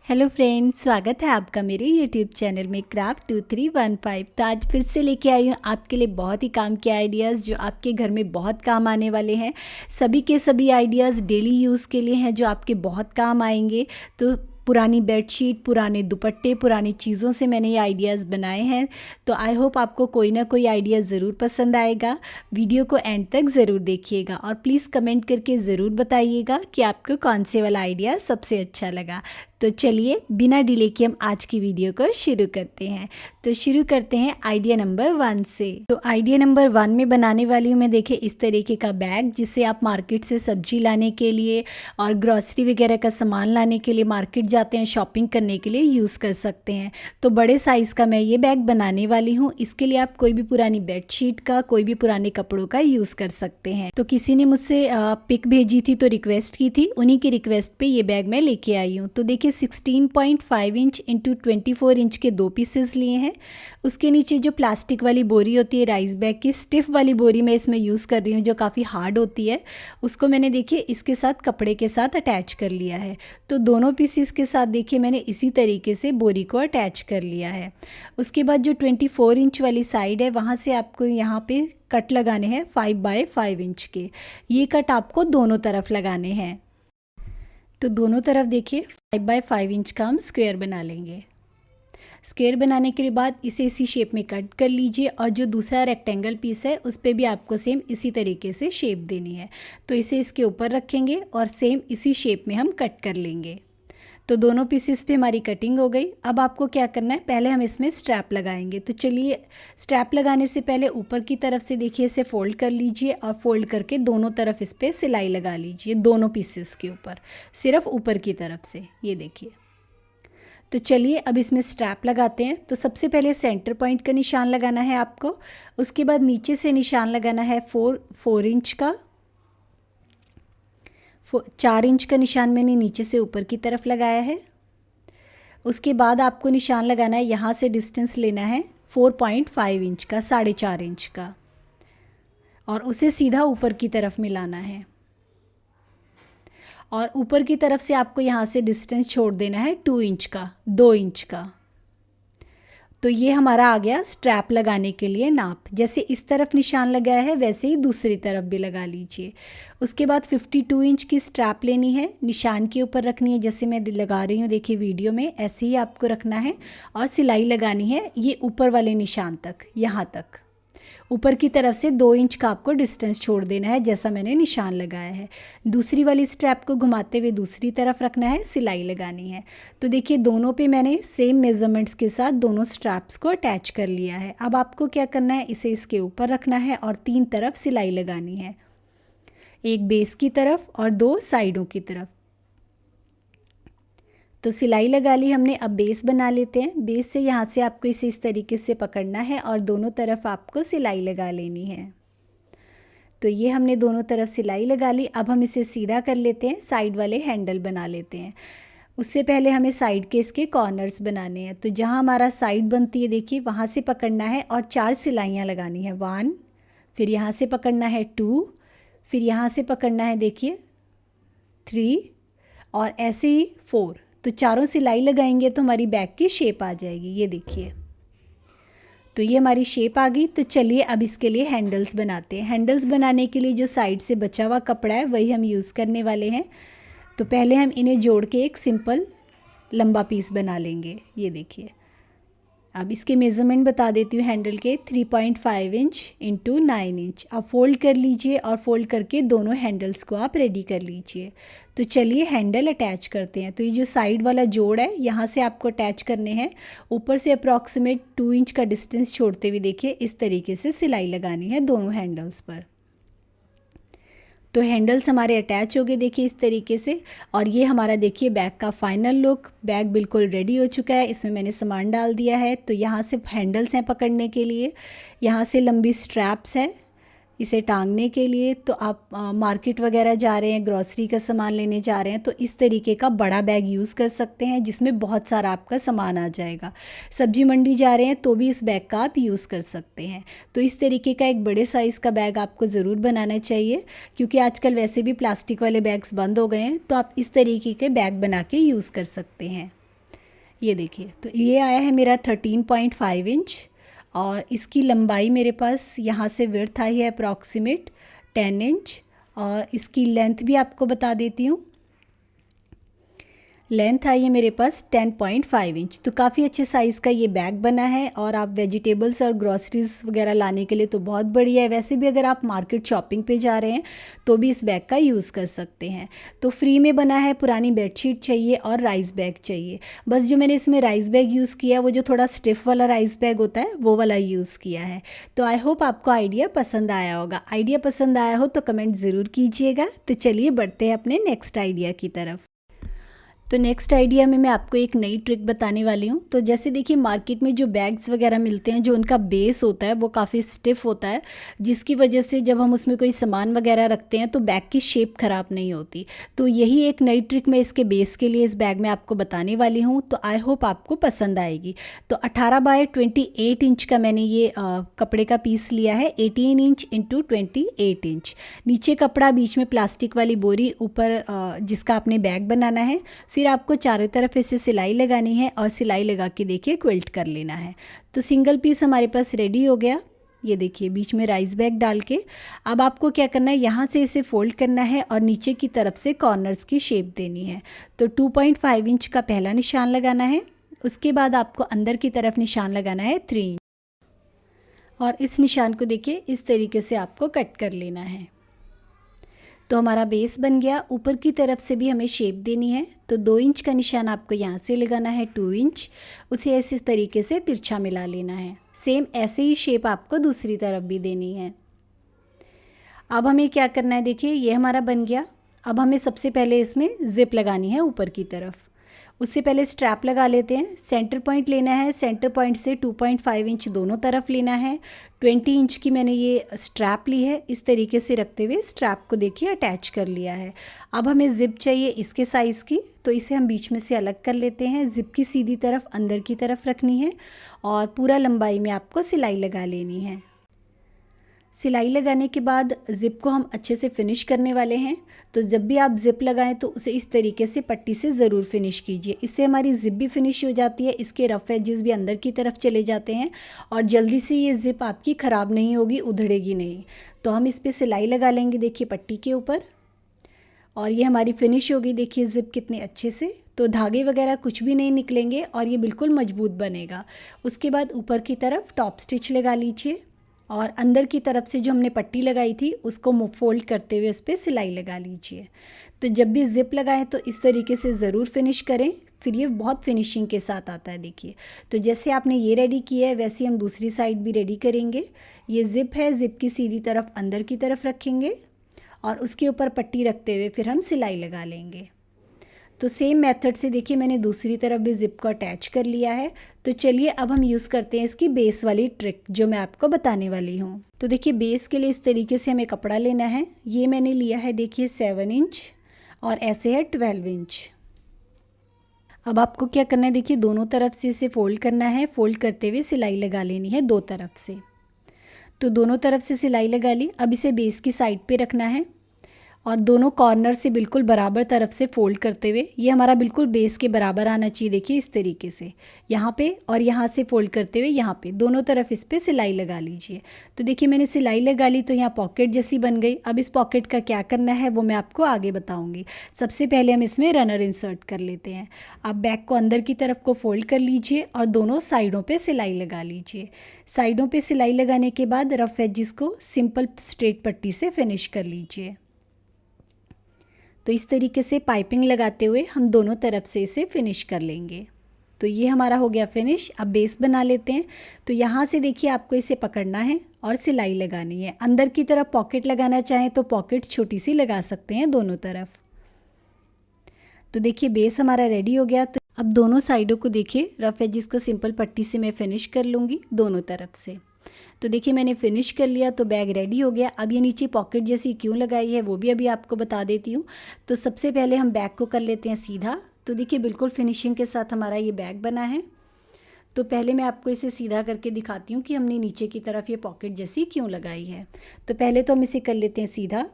Hello friends, स्वागत है आपका मेरे यूट्यूब चैनल में क्राफ्ट 2315। तो आज फिर से लेके आई हूँ आपके लिए बहुत ही काम के आइडियाज़ जो आपके घर में बहुत काम आने वाले हैं। सभी के सभी आइडियाज़ डेली यूज़ के लिए हैं जो आपके बहुत काम आएंगे। तो पुरानी बेडशीट, पुराने दुपट्टे, पुरानी चीज़ों से मैंने ये आइडियाज़ बनाए हैं। तो आई होप आपको कोई ना कोई आइडिया ज़रूर पसंद आएगा। वीडियो को एंड तक ज़रूर देखिएगा और प्लीज़ कमेंट करके ज़रूर बताइएगा कि आपको कौन से वाला आइडिया सबसे अच्छा लगा। तो चलिए बिना डिले के हम आज की वीडियो को शुरू करते हैं। तो शुरू करते हैं आइडिया नंबर 1 से। तो आइडिया नंबर 1 में बनाने वाली हूँ मैं, देखिए इस तरीके का बैग जिसे आप मार्केट से सब्जी लाने के लिए और ग्रॉसरी वगैरह का सामान लाने के लिए मार्केट जाते हैं शॉपिंग करने के लिए यूज़ कर सकते हैं। तो बड़े साइज़ का मैं ये बैग बनाने वाली हूँ। इसके लिए आप कोई भी पुरानी बेडशीट का, कोई भी पुराने कपड़ों का यूज़ कर सकते हैं। तो किसी ने मुझसे पिक भेजी थी तो रिक्वेस्ट की थी, उन्हीं की रिक्वेस्ट पे ये बैग मैं लेके आई हूँ। तो देखिए 16.5 इंच इंटू 24 इंच के 2 पीसेस लिए हैं। उसके नीचे जो प्लास्टिक वाली बोरी होती है राइस बैग की, स्टिफ वाली बोरी मैं इसमें यूज़ कर रही हूँ जो काफ़ी हार्ड होती है, उसको मैंने देखिए इसके साथ कपड़े के साथ अटैच कर लिया है। तो दोनों पीसेस के साथ देखिए मैंने इसी तरीके से बोरी को अटैच कर लिया है। उसके बाद जो 24 इंच वाली साइड है वहाँ से आपको यहाँ पे कट लगाने हैं 5 बाय 5 इंच के। ये कट आपको दोनों तरफ लगाने हैं। तो दोनों तरफ देखिए 5 बाय 5 इंच का हम स्क्वायर बना लेंगे। स्क्वायर बनाने के बाद इसे इसी शेप में कट कर लीजिए और जो दूसरा रेक्टेंगल पीस है उस पर भी आपको सेम इसी तरीके से शेप देनी है। तो इसे इसके ऊपर रखेंगे और सेम इसी शेप में हम कट कर लेंगे। तो दोनों पीसेस पे हमारी कटिंग हो गई। अब आपको क्या करना है, पहले हम इसमें स्ट्रैप लगाएंगे। तो चलिए स्ट्रैप लगाने से पहले ऊपर की तरफ से देखिए इसे फोल्ड कर लीजिए और फोल्ड करके दोनों तरफ इस पर सिलाई लगा लीजिए, दोनों पीसेस के ऊपर, सिर्फ ऊपर की तरफ से, ये देखिए। तो चलिए अब इसमें स्ट्रैप लगाते हैं। तो सबसे पहले सेंटर पॉइंट का निशान लगाना है आपको। उसके बाद नीचे से निशान लगाना है 4 इंच का। 4 इंच का निशान मैंने नीचे से ऊपर की तरफ लगाया है। उसके बाद आपको निशान लगाना है, यहाँ से डिस्टेंस लेना है 4.5 इंच का, 4.5 इंच का, और उसे सीधा ऊपर की तरफ मिलाना है। और ऊपर की तरफ से आपको यहाँ से डिस्टेंस छोड़ देना है 2 इंच का, 2 इंच का। तो ये हमारा आ गया स्ट्रैप लगाने के लिए नाप। जैसे इस तरफ निशान लगाया है वैसे ही दूसरी तरफ भी लगा लीजिए। उसके बाद 52 इंच की स्ट्रैप लेनी है, निशान के ऊपर रखनी है, जैसे मैं लगा रही हूँ देखिए वीडियो में, ऐसे ही आपको रखना है। और सिलाई लगानी है ये ऊपर वाले निशान तक, यहाँ तक। ऊपर की तरफ से 2 इंच का आपको डिस्टेंस छोड़ देना है जैसा मैंने निशान लगाया है। दूसरी वाली स्ट्रैप को घुमाते हुए दूसरी तरफ रखना है, सिलाई लगानी है। तो देखिए दोनों पे मैंने सेम मेज़रमेंट्स के साथ दोनों स्ट्रैप्स को अटैच कर लिया है। अब आपको क्या करना है, इसे इसके ऊपर रखना है और 3 तरफ सिलाई लगानी है, एक बेस की तरफ और 2 साइडों की तरफ। तो सिलाई लगा ली हमने। अब बेस बना लेते हैं। बेस से यहाँ से आपको इसे इस तरीके से पकड़ना है और दोनों तरफ आपको सिलाई लगा लेनी है। तो ये हमने दोनों तरफ सिलाई लगा ली। अब हम इसे सीधा कर लेते हैं, साइड वाले हैंडल बना लेते हैं। उससे पहले हमें साइड के इसके कॉर्नर्स बनाने हैं। तो जहाँ हमारा साइड बनती है देखिए वहाँ से पकड़ना है और 4 सिलाइयाँ लगानी है, 1, फिर यहाँ से पकड़ना है 2, फिर यहाँ से पकड़ना है देखिए 3 और ऐसे ही 4। तो चारों सिलाई लगाएंगे तो हमारी बैग की शेप आ जाएगी, ये देखिए। तो ये हमारी शेप आ गई। तो चलिए अब इसके लिए हैंडल्स बनाते हैं। हैंडल्स बनाने के लिए जो साइड से बचा हुआ कपड़ा है वही हम यूज़ करने वाले हैं। तो पहले हम इन्हें जोड़ के एक सिंपल लंबा पीस बना लेंगे, ये देखिए। अब इसके मेज़रमेंट बता देती हूँ हैंडल के, 3.5 इंच इंटू 9 इंच। अब फोल्ड कर लीजिए और फोल्ड करके दोनों हैंडल्स को आप रेडी कर लीजिए। तो चलिए हैंडल अटैच करते हैं। तो ये जो साइड वाला जोड़ है यहाँ से आपको अटैच करने हैं। ऊपर से अप्रॉक्सीमेट 2 इंच का डिस्टेंस छोड़ते हुए देखिए इस तरीके से सिलाई लगानी है दोनों हैंडल्स पर। तो हैंडल्स हमारे अटैच हो गए देखिए इस तरीके से। और ये हमारा देखिए बैग का फाइनल लुक। बैग बिल्कुल रेडी हो चुका है। इसमें मैंने सामान डाल दिया है। तो यहाँ से हैंडल्स हैं पकड़ने के लिए, यहाँ से लंबी स्ट्रैप्स है इसे टांगने के लिए। तो आप मार्केट वगैरह जा रहे हैं, ग्रॉसरी का सामान लेने जा रहे हैं तो इस तरीके का बड़ा बैग यूज़ कर सकते हैं जिसमें बहुत सारा आपका सामान आ जाएगा। सब्जी मंडी जा रहे हैं तो भी इस बैग का आप यूज़ कर सकते हैं। तो इस तरीके का एक बड़े साइज़ का बैग आपको ज़रूर बनाना चाहिए, क्योंकि आजकल वैसे भी प्लास्टिक वाले बैग्स बंद हो गए हैं। तो आप इस तरीके के बैग बना के यूज़ कर सकते हैं। ये देखिए, तो ये आया है मेरा 13.5 इंच और इसकी लंबाई मेरे पास यहाँ से विड्थ आई है अप्रॉक्सीमेट 10 इंच और इसकी लेंथ भी आपको बता देती हूँ। लेंथ आई है मेरे पास 10.5 इंच। तो काफ़ी अच्छे साइज़ का ये बैग बना है और आप वेजिटेबल्स और ग्रॉसरीज वगैरह लाने के लिए तो बहुत बढ़िया है। वैसे भी अगर आप मार्केट शॉपिंग पे जा रहे हैं तो भी इस बैग का यूज़ कर सकते हैं। तो फ्री में बना है, पुरानी बेडशीट चाहिए और राइस बैग चाहिए। बस जो मैंने इसमें राइस बैग यूज़ किया वो जो थोड़ा स्टिफ वाला राइस बैग होता है वो वाला यूज़ किया है। तो आई होप आपको आइडिया पसंद आया होगा। आइडिया पसंद आया हो तो कमेंट ज़रूर कीजिएगा। तो चलिए बढ़ते हैं अपने नेक्स्ट आइडिया की तरफ। तो नेक्स्ट आइडिया में मैं आपको एक नई ट्रिक बताने वाली हूँ। तो जैसे देखिए मार्केट में जो बैग्स वगैरह मिलते हैं जो उनका बेस होता है वो काफ़ी स्टिफ होता है, जिसकी वजह से जब हम उसमें कोई सामान वगैरह रखते हैं तो बैग की शेप ख़राब नहीं होती। तो यही एक नई ट्रिक मैं इसके बेस के लिए इस बैग में आपको बताने वाली हूँ। तो आई होप आपको पसंद आएगी। तो 18 बाय 28 इंच का मैंने ये कपड़े का पीस लिया है, 18 इंच इंटू 28 इंच। नीचे कपड़ा, बीच में प्लास्टिक वाली बोरी, ऊपर जिसका आपने बैग बनाना है। फिर आपको चारों तरफ इसे सिलाई लगानी है और सिलाई लगा के देखिए क्विल्ट कर लेना है। तो सिंगल पीस हमारे पास रेडी हो गया। ये देखिए बीच में राइस बैग डाल के अब आपको क्या करना है, यहाँ से इसे फोल्ड करना है और नीचे की तरफ से कॉर्नर्स की शेप देनी है। तो 2.5 इंच का पहला निशान लगाना है, उसके बाद आपको अंदर की तरफ निशान लगाना है 3 इंच और इस निशान को देखिए इस तरीके से आपको कट कर लेना है। तो हमारा बेस बन गया। ऊपर की तरफ से भी हमें शेप देनी है। तो 2 इंच का निशान आपको यहाँ से लगाना है 2 इंच, उसे ऐसे तरीके से तिरछा मिला लेना है। सेम ऐसे ही शेप आपको दूसरी तरफ भी देनी है। अब हमें क्या करना है, देखिए ये हमारा बन गया। अब हमें सबसे पहले इसमें ज़िप लगानी है ऊपर की तरफ। उससे पहले स्ट्रैप लगा लेते हैं। सेंटर पॉइंट लेना है, सेंटर पॉइंट से 2.5 इंच दोनों तरफ लेना है। 20 इंच की मैंने ये स्ट्रैप ली है। इस तरीके से रखते हुए स्ट्रैप को देखिए अटैच कर लिया है। अब हमें ज़िप चाहिए इसके साइज़ की, तो इसे हम बीच में से अलग कर लेते हैं। ज़िप की सीधी तरफ अंदर की तरफ रखनी है और पूरा लंबाई में आपको सिलाई लगा लेनी है। सिलाई लगाने के बाद ज़िप को हम अच्छे से फिनिश करने वाले हैं। तो जब भी आप ज़िप लगाएं तो उसे इस तरीके से पट्टी से ज़रूर फिनिश कीजिए। इससे हमारी ज़िप भी फिनिश हो जाती है, इसके रफ एजेस भी अंदर की तरफ चले जाते हैं और जल्दी से ये ज़िप आपकी ख़राब नहीं होगी, उधड़ेगी नहीं। तो हम इस पर सिलाई लगा लेंगे देखिए पट्टी के ऊपर और ये हमारी फिनिश होगी। देखिए ज़िप कितने अच्छे से, तो धागे वगैरह कुछ भी नहीं निकलेंगे और ये बिल्कुल मजबूत बनेगा। उसके बाद ऊपर की तरफ टॉप स्टिच लगा लीजिए और अंदर की तरफ से जो हमने पट्टी लगाई थी उसको फोल्ड करते हुए उस पर सिलाई लगा लीजिए। तो जब भी ज़िप लगाएं तो इस तरीके से ज़रूर फिनिश करें, फिर ये बहुत फिनिशिंग के साथ आता है। देखिए तो जैसे आपने ये रेडी किया है वैसे हम दूसरी साइड भी रेडी करेंगे। ये ज़िप है, ज़िप की सीधी तरफ अंदर की तरफ रखेंगे और उसके ऊपर पट्टी रखते हुए फिर हम सिलाई लगा लेंगे। तो सेम मेथड से देखिए मैंने दूसरी तरफ भी ज़िप को अटैच कर लिया है। तो चलिए अब हम यूज़ करते हैं इसकी बेस वाली ट्रिक जो मैं आपको बताने वाली हूँ। तो देखिए बेस के लिए इस तरीके से हमें कपड़ा लेना है। ये मैंने लिया है देखिए 7 इंच और ऐसे है 12 इंच। अब आपको क्या करना है, देखिए दोनों तरफ से इसे फोल्ड करना है। फोल्ड करते हुए सिलाई लगा लेनी है दो तरफ से। तो दोनों तरफ से सिलाई लगा ली। अब इसे बेस की साइड पे रखना है और दोनों कॉर्नर से बिल्कुल बराबर तरफ से फोल्ड करते हुए ये हमारा बिल्कुल बेस के बराबर आना चाहिए। देखिए इस तरीके से यहाँ पे और यहाँ से फोल्ड करते हुए यहाँ पे दोनों तरफ इस पे सिलाई लगा लीजिए। तो देखिए मैंने सिलाई लगा ली तो यहाँ पॉकेट जैसी बन गई। अब इस पॉकेट का क्या करना है वो मैं आपको आगे बताऊँगी। सबसे पहले हम इसमें रनर इंसर्ट कर लेते हैं। आप बैग को अंदर की तरफ को फोल्ड कर लीजिए और दोनों साइडों पर सिलाई लगा लीजिए। साइडों पर सिलाई लगाने के बाद रफ एजिस को सिंपल स्ट्रेट पट्टी से फिनिश कर लीजिए। तो इस तरीके से पाइपिंग लगाते हुए हम दोनों तरफ से इसे फिनिश कर लेंगे। तो ये हमारा हो गया फिनिश। अब बेस बना लेते हैं। तो यहाँ से देखिए आपको इसे पकड़ना है और सिलाई लगानी है। अंदर की तरफ पॉकेट लगाना चाहें तो पॉकेट छोटी सी लगा सकते हैं दोनों तरफ। तो देखिए बेस हमारा रेडी हो गया। तो अब दोनों साइडों को देखिए रफ एजिस को सिंपल पट्टी से मैं फिनिश कर लूँगी दोनों तरफ से। तो देखिए मैंने फिनिश कर लिया। तो बैग रेडी हो गया। अब ये नीचे पॉकेट जैसी क्यों लगाई है वो भी अभी आपको बता देती हूँ। तो सबसे पहले हम बैग को कर लेते हैं सीधा। तो देखिए बिल्कुल फिनिशिंग के साथ हमारा ये बैग बना है। तो पहले मैं आपको इसे सीधा करके दिखाती हूँ कि हमने नीचे की तरफ ये पॉकेट जैसी क्यों लगाई है। तो पहले तो हम इसे कर लेते हैं सीधा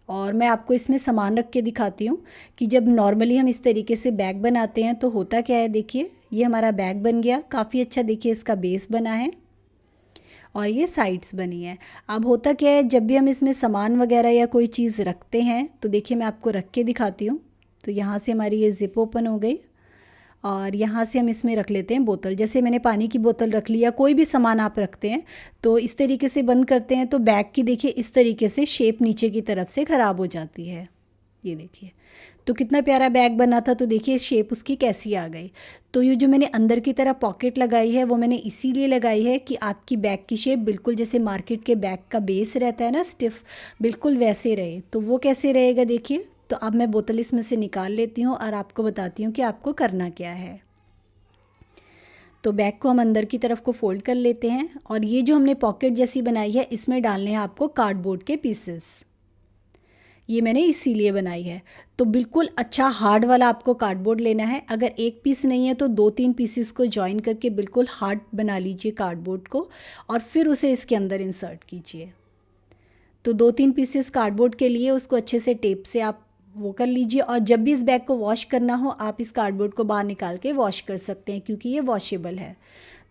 और मैं आपको इसमें सामान रख के दिखाती हूँ कि जब नॉर्मली हम इस तरीके से बैग बनाते हैं तो होता क्या है। देखिए ये हमारा बैग बन गया, काफ़ी अच्छा देखिए इसका बेस बना है और ये साइड्स बनी है। अब होता क्या है, जब भी हम इसमें सामान वगैरह या कोई चीज़ रखते हैं तो देखिए मैं आपको रख के दिखाती हूँ। तो यहाँ से हमारी ये ज़िप ओपन हो गई और यहाँ से हम इसमें रख लेते हैं बोतल। जैसे मैंने पानी की बोतल रख ली या कोई भी सामान आप रखते हैं तो इस तरीके से बंद करते हैं तो बैग की देखिए इस तरीके से शेप नीचे की तरफ से ख़राब हो जाती है। ये देखिए तो कितना प्यारा बैग बना था, तो देखिए शेप उसकी कैसी आ गई। तो ये जो मैंने अंदर की तरफ पॉकेट लगाई है वो मैंने इसीलिए लगाई है कि आपकी बैग की शेप बिल्कुल जैसे मार्केट के बैग का बेस रहता है ना स्टिफ, बिल्कुल वैसे रहे। तो वो कैसे रहेगा देखिए। तो अब मैं बोतल इसमें से निकाल लेती हूँ और आपको बताती हूँ कि आपको करना क्या है। तो बैग को हम अंदर की तरफ को फोल्ड कर लेते हैं और ये जो हमने पॉकेट जैसी बनाई है इसमें डालने हैं आपको कार्डबोर्ड के पीसेस। ये मैंने इसीलिए बनाई है। तो बिल्कुल अच्छा हार्ड वाला आपको कार्डबोर्ड लेना है। अगर एक पीस नहीं है तो 2-3 पीसेस को जॉइन करके बिल्कुल हार्ड बना लीजिए कार्डबोर्ड को और फिर उसे इसके अंदर इंसर्ट कीजिए। तो 2-3 पीसेस कार्डबोर्ड के लिए उसको अच्छे से टेप से आप वो कर लीजिए और जब भी इस बैग को वॉश करना हो आप इस कार्डबोर्ड को बाहर निकाल के वॉश कर सकते हैं क्योंकि ये वॉशेबल है।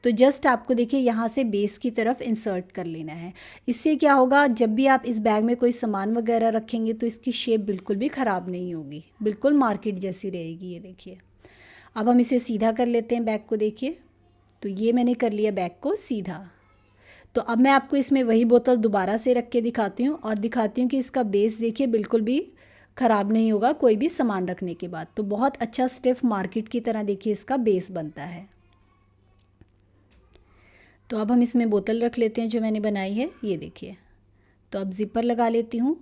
तो जस्ट आपको देखिए यहाँ से बेस की तरफ इंसर्ट कर लेना है। इससे क्या होगा, जब भी आप इस बैग में कोई सामान वगैरह रखेंगे तो इसकी शेप बिल्कुल भी ख़राब नहीं होगी, बिल्कुल मार्केट जैसी रहेगी। ये देखिए अब हम इसे सीधा कर लेते हैं बैग को। देखिए तो ये मैंने कर लिया बैग को सीधा। तो अब मैं आपको इसमें वही बोतल दोबारा से रख के दिखाती हूँ और दिखाती हूँ कि इसका बेस देखिए बिल्कुल भी ख़राब नहीं होगा कोई भी सामान रखने के बाद। तो बहुत अच्छा स्टिफ मार्केट की तरह देखिए इसका बेस बनता है। तो अब हम इसमें बोतल रख लेते हैं जो मैंने बनाई है। ये देखिए तो अब ज़िपर लगा लेती हूँ।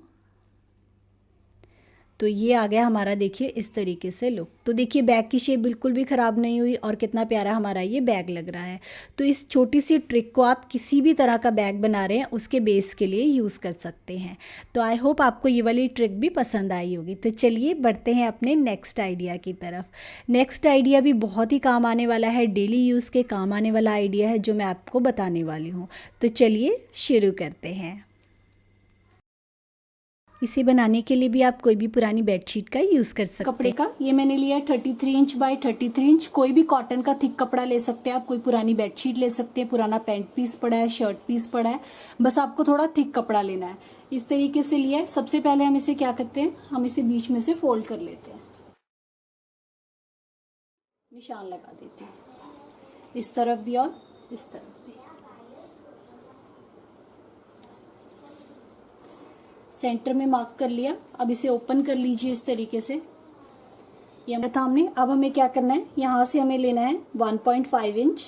तो ये आ गया हमारा देखिए इस तरीके से लुक। तो देखिए बैग की शेप बिल्कुल भी ख़राब नहीं हुई और कितना प्यारा हमारा ये बैग लग रहा है। तो इस छोटी सी ट्रिक को आप किसी भी तरह का बैग बना रहे हैं उसके बेस के लिए यूज़ कर सकते हैं। तो आई होप आपको ये वाली ट्रिक भी पसंद आई होगी। तो चलिए बढ़ते हैं अपने नेक्स्ट आइडिया की तरफ। नेक्स्ट आइडिया भी बहुत ही काम आने वाला है, डेली यूज़ के काम आने वाला आइडिया है जो मैं आपको बताने वाली हूँ। तो चलिए शुरू करते हैं। इसे बनाने के लिए भी आप कोई भी पुरानी बेडशीट का यूज़ कर सकते हैं। कपड़े का ये मैंने लिया 33 इंच बाय 33 इंच। कोई भी कॉटन का थिक कपड़ा ले सकते हैं आप, कोई पुरानी बेडशीट ले सकते हैं, पुराना पैंट पीस पड़ा है, शर्ट पीस पड़ा है, बस आपको थोड़ा थिक कपड़ा लेना है। इस तरीके से लिया है। सबसे पहले हम इसे क्या करते हैं, हम इसे बीच में से फोल्ड कर लेते हैं, निशान लगा देते हैं इस तरफ भी और इस तरफ भी। सेंटर में मार्क कर लिया। अब इसे ओपन कर लीजिए इस तरीके से, ये था हमने। अब हमें क्या करना है, यहाँ से हमें लेना है 1.5 इंच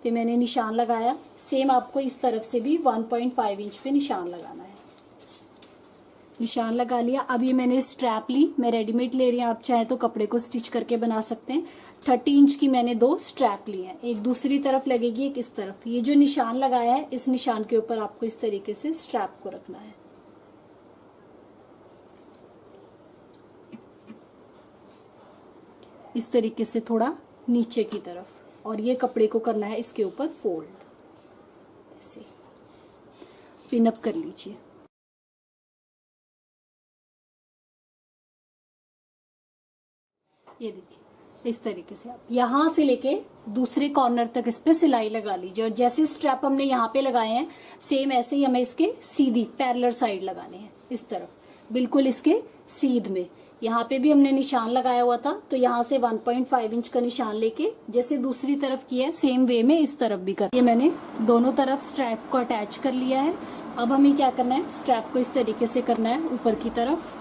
पे मैंने निशान लगाया। सेम आपको इस तरफ से भी 1.5 इंच पे निशान लगाना है। निशान लगा लिया। अब ये मैंने स्ट्रैप ली, मैं रेडीमेड ले रही हूँ, आप चाहे तो कपड़े को स्टिच करके बना सकते हैं। 30 इंच की मैंने 2 स्ट्रैप ली हैं, एक दूसरी तरफ लगेगी एक इस तरफ। ये जो निशान लगाया है इस निशान के ऊपर आपको इस तरीके से स्ट्रैप को रखना है। इस तरीके से थोड़ा नीचे की तरफ, और ये कपड़े को करना है इसके ऊपर फोल्ड, ऐसे पिन अप कर लीजिए। ये देखिए इस तरीके से आप यहाँ से लेके दूसरे कॉर्नर तक इस पे सिलाई लगा लीजिए। और जैसे स्ट्रैप हमने यहाँ पे लगाए हैं सेम ऐसे ही हमें इसके सीधी पैरेलल साइड लगाने हैं, इस तरफ बिल्कुल इसके सीध में। यहाँ पे भी हमने निशान लगाया हुआ था, तो यहाँ से 1.5 इंच का निशान लेके जैसे दूसरी तरफ किया है सेम वे में इस तरफ भी कर। ये मैंने दोनों तरफ स्ट्रैप को अटैच कर लिया है। अब हमें क्या करना है, स्ट्रैप को इस तरीके से करना है ऊपर की तरफ।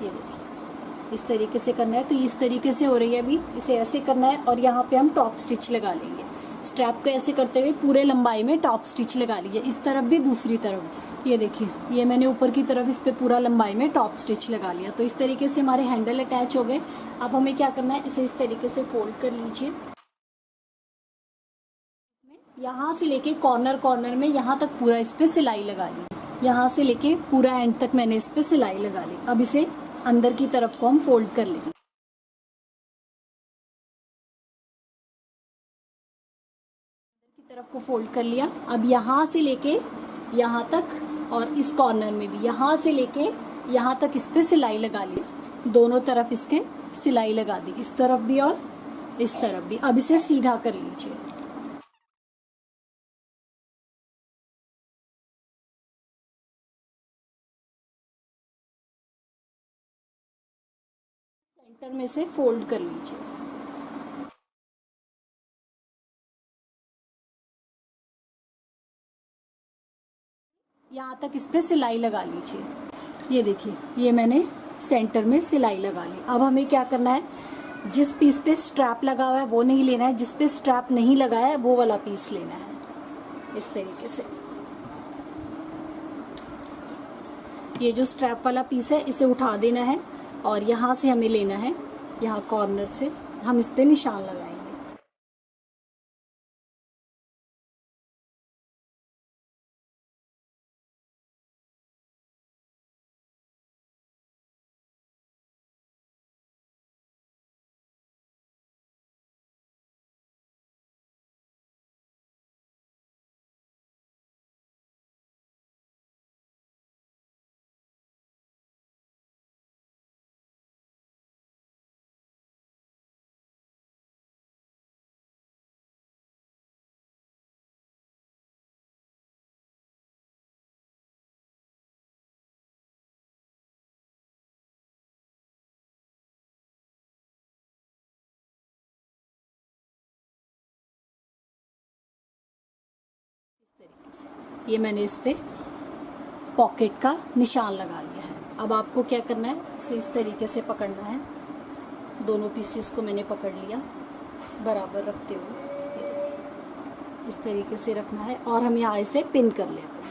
ये देखिए इस तरीके से करना है। तो इस तरीके से हो रही है, अभी इसे ऐसे करना है और यहाँ पे हम टॉप स्टिच लगा लेंगे। स्ट्रैप को ऐसे करते हुए पूरे लंबाई में टॉप स्टिच लगा लीजिए, इस तरफ भी दूसरी तरफ। ये देखिए ये मैंने ऊपर की तरफ इस पे पूरा लंबाई में टॉप स्टिच लगा लिया। तो इस तरीके से हमारे हैंडल अटैच हो गए। अब हमें क्या करना है, इसे इस तरीके से फोल्ड कर लीजिए। यहाँ से लेके कॉर्नर में यहाँ तक पूरा इस पे सिलाई लगा ली। यहाँ से लेके पूरा एंड तक मैंने इस पे सिलाई लगा ली। अब इसे अंदर की तरफ को हम फोल्ड कर लेंगे। तरफ को फोल्ड कर लिया। अब यहाँ से लेके यहाँ तक और इस कॉर्नर में भी यहाँ से लेके यहाँ तक इस पे सिलाई लगा ली। दोनों तरफ इसके सिलाई लगा दी, इस तरफ भी और इस तरफ भी। अब इसे सीधा कर लीजिए। सेंटर में से फोल्ड कर लीजिए। यहाँ तक इस पे सिलाई लगा लीजिए। ये देखिए, ये मैंने सेंटर में सिलाई लगा ली। अब हमें क्या करना है, जिस पीस पे स्ट्रैप लगा हुआ है वो नहीं लेना है, जिस पे स्ट्रैप नहीं लगा है वो वाला पीस लेना है। इस तरीके से ये जो स्ट्रैप वाला पीस है इसे उठा देना है और यहाँ से हमें लेना है, यहाँ कॉर्नर से हम इस पे निशान लगाएंगे। ये मैंने इस पे पॉकेट का निशान लगा लिया है। अब आपको क्या करना है, इसे इस तरीके से पकड़ना है। दोनों पीसेस को मैंने पकड़ लिया बराबर रखते हुए, इस तरीके से रखना है और हम यहाँ इसे पिन कर लेते हैं।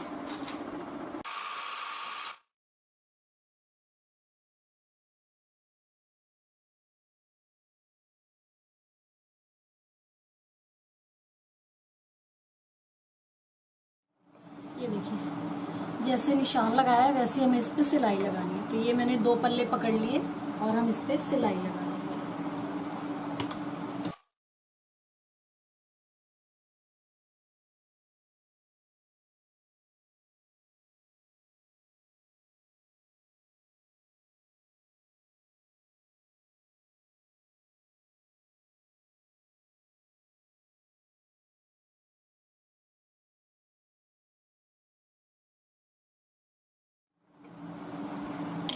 ये देखिए, जैसे निशान लगाया है वैसे हमें इस पे सिलाई लगानी है। तो ये मैंने 2 पल्ले पकड़ लिए और हम इस पे सिलाई लगा लेंगे।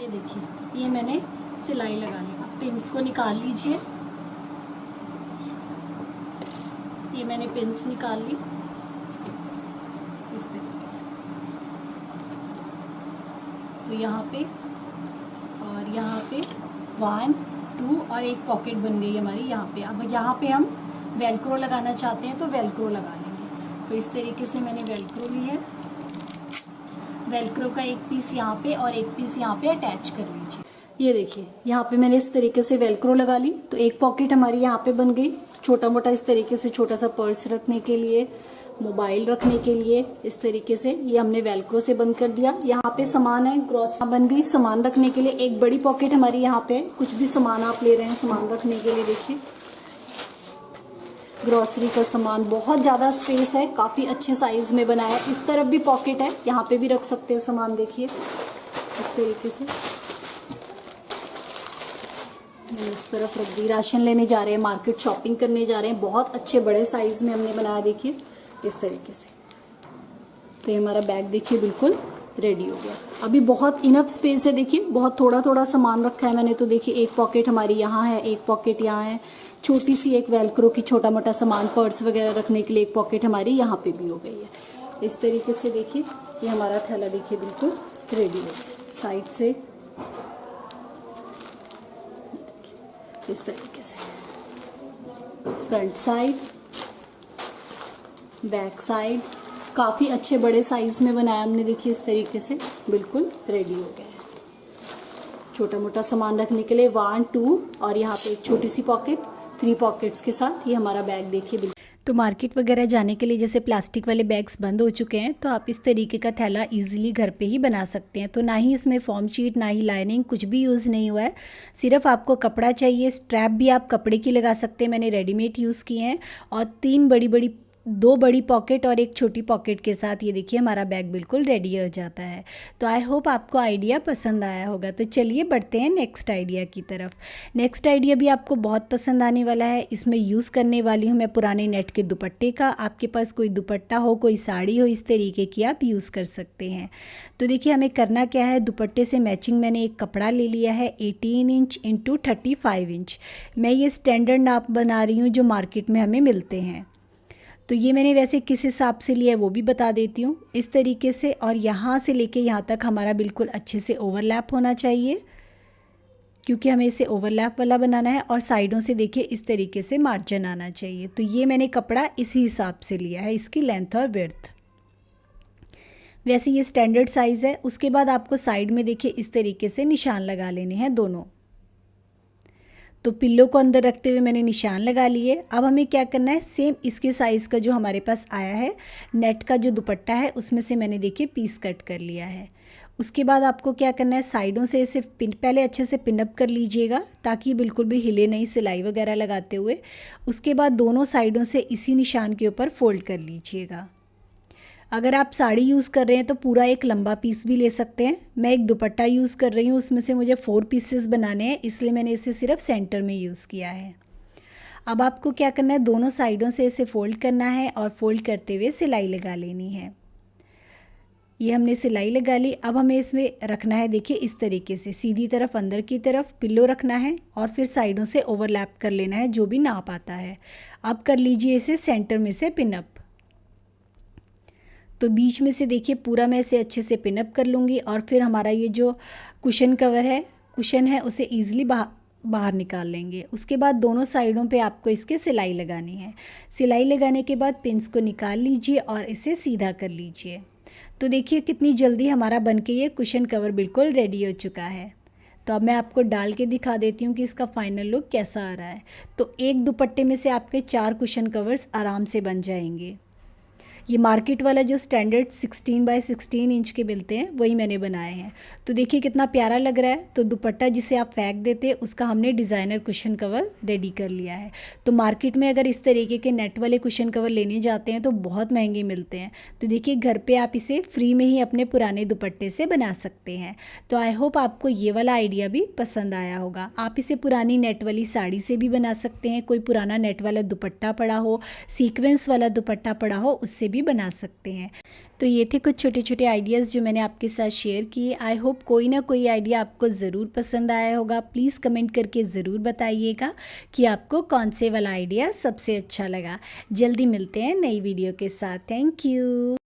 ये देखिए, ये मैंने सिलाई लगा ली। अब पिंस को निकाल लीजिए। ये मैंने पिंस निकाल ली इस तरीके से। तो यहाँ पे और यहाँ पे 1 2 और एक पॉकेट बन गई हमारी यहाँ पे। अब यहाँ पे हम वेलक्रो लगाना चाहते हैं तो वेलक्रो लगा लेंगे। तो इस तरीके से मैंने वेलक्रो ली है। वेलक्रो का एक पीस यहाँ पे और एक पीस यहाँ पे अटैच कर लीजिए। ये देखिए, यहाँ पे मैंने इस तरीके से वेलक्रो लगा ली। तो एक पॉकेट हमारी यहाँ पे बन गई, छोटा मोटा इस तरीके से, छोटा सा पर्स रखने के लिए, मोबाइल रखने के लिए। इस तरीके से ये हमने वेलक्रो से बंद कर दिया। यहाँ पे सामान है, ग्रॉसरी बन गई सामान रखने के लिए। एक बड़ी पॉकेट हमारी यहाँ पे, कुछ भी सामान आप ले रहे हैं सामान रखने के लिए, देखिए ग्रॉसरी का सामान, बहुत ज़्यादा स्पेस है, काफ़ी अच्छे साइज़ में बनाया है। इस तरफ भी पॉकेट है, यहाँ पे भी रख सकते हैं सामान, देखिए इस तरीके से। इस तरफ रख दी। राशन लेने जा रहे हैं, मार्केट शॉपिंग करने जा रहे हैं, बहुत अच्छे बड़े साइज़ में हमने बनाया, देखिए इस तरीके से। तो ये हमारा बैग देखिए बिल्कुल रेडी हो गया। अभी बहुत इनफ स्पेस है, देखिए बहुत थोड़ा थोड़ा सामान रखा है मैंने। तो देखिए, एक पॉकेट हमारी यहाँ है, एक पॉकेट यहाँ है, छोटी सी एक वेलक्रो की छोटा मोटा सामान, पर्स वगैरह रखने के लिए एक पॉकेट हमारी यहाँ पे भी हो गई है। इस तरीके से देखिए, ये हमारा थैला देखिए बिल्कुल रेडी हो गया। साइड से इस तरीके से, फ्रंट साइड, बैक साइड, काफ़ी अच्छे बड़े साइज़ में बनाया हमने, देखिए इस तरीके से बिल्कुल रेडी हो गया है। छोटा मोटा सामान रखने के लिए 1 2 और यहाँ पे एक छोटी सी पॉकेट, 3 पॉकेट्स के साथ ये हमारा बैग देखिए बिल्कुल। तो मार्केट वगैरह जाने के लिए जैसे प्लास्टिक वाले बैग्स बंद हो चुके हैं, तो आप इस तरीके का थैला इजीली घर पे ही बना सकते हैं। तो ना ही इसमें फॉर्म शीट, ना ही लाइनिंग, कुछ भी यूज़ नहीं हुआ है। सिर्फ आपको कपड़ा चाहिए। स्ट्रैप भी आप कपड़े की लगा सकते हैं, मैंने रेडीमेड यूज़ किए हैं। और 3 बड़ी बड़ी 2 बड़ी पॉकेट और एक छोटी पॉकेट के साथ ये देखिए हमारा बैग बिल्कुल रेडी हो जाता है। तो आई होप आपको आइडिया पसंद आया होगा। तो चलिए बढ़ते हैं नेक्स्ट आइडिया की तरफ। नेक्स्ट आइडिया भी आपको बहुत पसंद आने वाला है। इसमें यूज़ करने वाली हूँ मैं पुराने नेट के दुपट्टे का। आपके पास कोई दुपट्टा हो, कोई साड़ी हो, इस तरीके की आप यूज़ कर सकते हैं। तो देखिए हमें करना क्या है, दुपट्टे से मैचिंग मैंने एक कपड़ा ले लिया है 18 इंच इंटू 35 इंच। मैं ये स्टैंडर्ड नाप बना रही हूँ जो मार्केट में हमें मिलते हैं। तो ये मैंने वैसे किस हिसाब से लिया है वो भी बता देती हूँ, इस तरीके से। और यहाँ से लेके यहाँ तक हमारा बिल्कुल अच्छे से ओवरलैप होना चाहिए, क्योंकि हमें इसे ओवरलैप वाला बनाना है। और साइडों से देखिए इस तरीके से मार्जिन आना चाहिए। तो ये मैंने कपड़ा इसी हिसाब से लिया है, इसकी लेंथ और विड्थ। वैसे ये स्टैंडर्ड साइज़ है। उसके बाद आपको साइड में देखिए इस तरीके से निशान लगा लेने हैं दोनों। तो पिल्लो को अंदर रखते हुए मैंने निशान लगा लिए। अब हमें क्या करना है, सेम इसके साइज़ का जो हमारे पास आया है नेट का जो दुपट्टा है उसमें से मैंने देखिए पीस कट कर लिया है। उसके बाद आपको क्या करना है, साइडों से इसे पहले अच्छे से पिनअप कर लीजिएगा ताकि बिल्कुल भी हिले नहीं सिलाई वगैरह लगाते हुए। उसके बाद दोनों साइडों से इसी निशान के ऊपर फोल्ड कर लीजिएगा। अगर आप साड़ी यूज़ कर रहे हैं तो पूरा एक लंबा पीस भी ले सकते हैं। मैं एक दुपट्टा यूज़ कर रही हूँ, उसमें से मुझे 4 पीसेस बनाने हैं, इसलिए मैंने इसे सिर्फ सेंटर में यूज़ किया है। अब आपको क्या करना है, दोनों साइडों से इसे फ़ोल्ड करना है और फोल्ड करते हुए सिलाई लगा लेनी है। ये हमने सिलाई लगा ली। अब हमें इसमें रखना है देखिए इस तरीके से सीधी तरफ अंदर की तरफ पिल्लो रखना है और फिर साइडों से ओवरलैप कर लेना है जो भी नाप आता है। अब कर लीजिए इसे सेंटर में से पिनअप। तो बीच में से देखिए पूरा मैं इसे अच्छे से पिनअप कर लूँगी और फिर हमारा ये जो कुशन है उसे ईज़िली बाहर निकाल लेंगे। उसके बाद दोनों साइडों पे आपको इसके सिलाई लगानी है। सिलाई लगाने के बाद पिंस को निकाल लीजिए और इसे सीधा कर लीजिए। तो देखिए कितनी जल्दी हमारा बनके ये कुशन कवर बिल्कुल रेडी हो चुका है। तो अब मैं आपको डाल के दिखा देती हूँ कि इसका फाइनल लुक कैसा आ रहा है। तो एक दुपट्टे में से आपके 4 कुशन कवर्स आराम से बन जाएंगे। ये मार्केट वाला जो स्टैंडर्ड 16 बाय 16 इंच के मिलते हैं वही मैंने बनाए हैं। तो देखिए कितना प्यारा लग रहा है। तो दुपट्टा जिसे आप फेंक देते हैं उसका हमने डिज़ाइनर कुशन कवर रेडी कर लिया है। तो मार्केट में अगर इस तरीके के नेट वाले कुशन कवर लेने जाते हैं तो बहुत महंगे मिलते हैं। तो देखिए घर पे आप इसे फ्री में ही अपने पुराने दुपट्टे से बना सकते हैं। तो आई होप आपको ये वाला आइडिया भी पसंद आया होगा। आप इसे पुरानी नेट वाली साड़ी से भी बना सकते हैं। कोई पुराना नेट वाला दुपट्टा पड़ा हो, सीक्वेंस वाला दुपट्टा पड़ा हो, उससे भी बना सकते हैं। तो ये थे कुछ छोटे छोटे आइडियाज़ जो मैंने आपके साथ शेयर किए। आई होप कोई ना कोई आइडिया आपको ज़रूर पसंद आया होगा। प्लीज़ कमेंट करके ज़रूर बताइएगा कि आपको कौन से वाला आइडिया सबसे अच्छा लगा। जल्दी मिलते हैं नई वीडियो के साथ। Thank you.